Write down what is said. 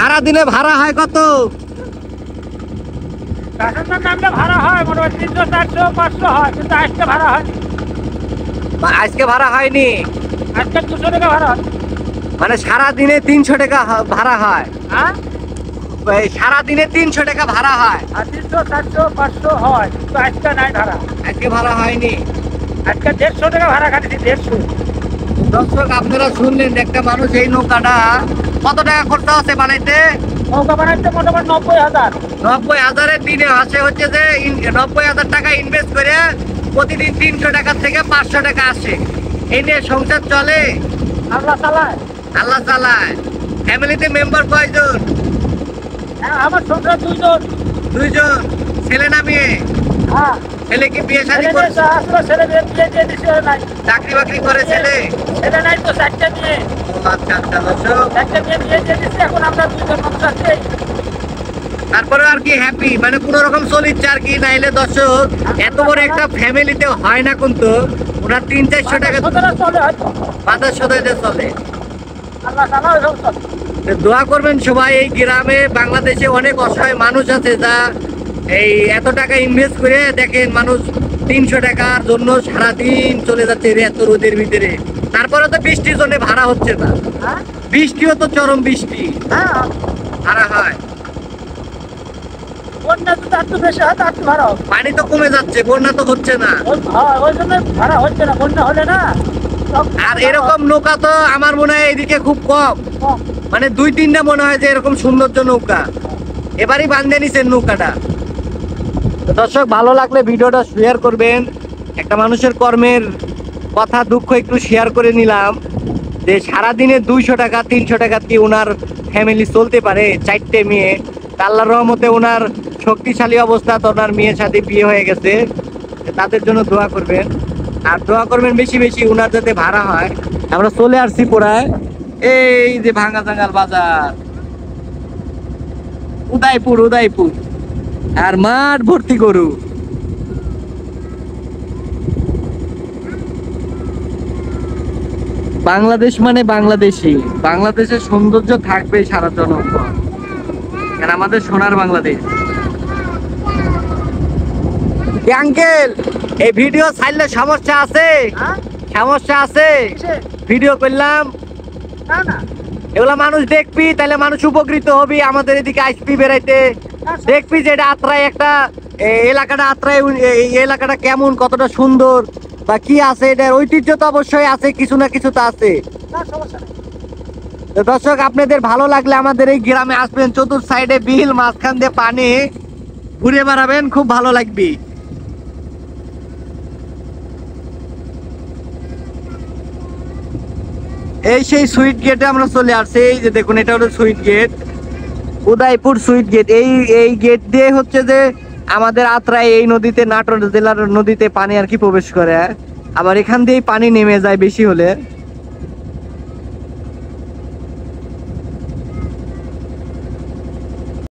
সারাদিনে ভাড়া হয় কত? ভাড়া হয় মোটামুটি 300, 400, 500 হয়, কিন্তু আজকে ভাড়া হয়। আজকে ভাড়া হয়নি, আজকে 200 টাকা ভাড়া হয়। মানে সারাদিনে 300 টাকা ভাড়া হয়। হ্যাঁ, সারাদিনে 300 টাকা ভাড়া হয়, আর 300, 400, 500 হয়, কিন্তু আজকে নাই ভাড়া। আজকে ভাড়া হয়নি। আজকে 150 টাকা ভাড়া কাটিছি, 150। দর্শক আপনারা শুনলেন, একটা মানুষ এই নৌকাটা কত টাকা খরচা আছে বানাইতে? নৌকা বানাইতে মোটামুটি 90,000। 90,000-এর দিনে আসে হচ্ছে যে 90,000 টাকা ইনভেস্ট করে প্রতিদিন 300 টাকা থেকে 500 টাকা আসে। এই নিয়ে সংসার চলে, আল্লাহ চালায়। আল্লাহ চালায়। ফ্যামিলিতে মেম্বার কয়জন? আমার সংসার 2 জন। 2 জন। ছেলে না মেয়ে? হ্যাঁ, ছেলে কি বিয়ে শাদী ছেলে করছে? আসলে ছেলে বিয়ে দিয়ে দিছে নাই। চাকরি বাকরি করে ছেলে? ছেলে নাই তো, 4টা মেয়ে। আচ্ছা আচ্ছা দর্শক, 4টা মেয়ে বিয়ে দিয়ে দিচ্ছে, এখন আমরা 2 জন মানুষ আছি। তারপরে আর কি হ্যাপি, মানে কোন রকম চলিচ্ছে আর কি। নাইলে দর্শক এত বড় একটা ফ্যামিলিতে হয় না, কিন্তু ওনার 300-400 টাকা চলে হয়তো। বাজার সদাইতে চলে। আল্লাহ চালায়, এরকম চলে। দোয়া করবেন সবাই। এই গ্রামে বাংলাদেশে অনেক অসহায় মানুষ আছে যা এই এত টাকা ইনভেস্ট করে, দেখেন মানুষ 300 টাকার জন্য সারাদিন চলে যাচ্ছে এত রোদের ভিতরে। তারপরে তো বৃষ্টির জন্য ভাড়া হচ্ছে না, হ্যাঁ, বৃষ্টিও তো চরম বৃষ্টি, হ্যাঁ, ভাড়া হয়। বন্যা যদি একটু বেশি হয় তো একটু ভাড়া হবে। পানি তো কমে যাচ্ছে, বন্যা তো হচ্ছে না। ওই জন্য ভাড়া হচ্ছে না, বন্যা হলে না। আর এরকম নৌকা তো আমার মনে হয় এদিকে খুব কম, কম। মানে 2-3টা মনে হয় যে এরকম সৌন্দর্য নৌকা এবারই বান্ধে নিছেন নৌকাটা। তো দর্শক ভালো লাগলে ভিডিওটা শেয়ার করবেন। একটা মানুষের কর্মের কথা দুঃখ একটু শেয়ার করে নিলাম, যে সারাদিনে 200 টাকা 300 টাকা কি ওনার ফ্যামিলি চলতে পারে। 4টে মেয়ে, আল্লাহর রহমতে ওনার শক্তিশালী অবস্থা, তো ওনার মেয়ের সাথে বিয়ে হয়ে গেছে। তাদের জন্য দোয়া করবেন, আর দোয়া করবেন বেশি বেশি ওনার যাতে ভাড়া হয়। আমরা চলে আসছি পুরায়, এই যে ভাঙ্গা জাঙ্গাল বাজার, উদয়পুর, উদয়পুর, আর মাঠ ভর্তি গরু। বাংলাদেশ মানে বাংলাদেশি, বাংলাদেশের সৌন্দর্য থাকবে সারা জনম, কারণ আমাদের সোনার বাংলাদেশ। আঙ্কেল, এই ভিডিও ছাড়লে সমস্যা আছে? হ্যাঁ? সমস্যা আছে? কিসে? ভিডিও করলাম, না না, এগুলা মানুষ দেখবি, তাহলে মানুষ উপকৃত হবি। আমাদের এদিকে আসবি বেড়াইতে, দেখবি যে এটা আত্রাই একটা এলাকাটা, আত্রাই এই এলাকাটা কেমন, কতটা সুন্দর বা কি আছে। এটার ঐতিহ্য তো অবশ্যই আছে, কিছু না কিছু তো আছে। না, সমস্যা নেই। তো দর্শক আপনাদের ভালো লাগলে আমাদের এই গ্রামে আসবেন, চতুর্থ সাইডে বিল, মাঝখান দিয়ে পানি, ঘুরে বেড়াবেন, খুব ভালো লাগবে। এই সেই সুইট গেটে আমরা চলে আসছি। এই যে দেখুন, এটা হলো sweet gate, Udaipur sweet gate. এই গেট দিয়ে হচ্ছে যে আমাদের আত্রাই এই নদীতে, নাটোর জেলার নদীতে পানি আর কি প্রবেশ করে। আবার এখান দিয়েই পানি নেমে যায় বেশি হলে।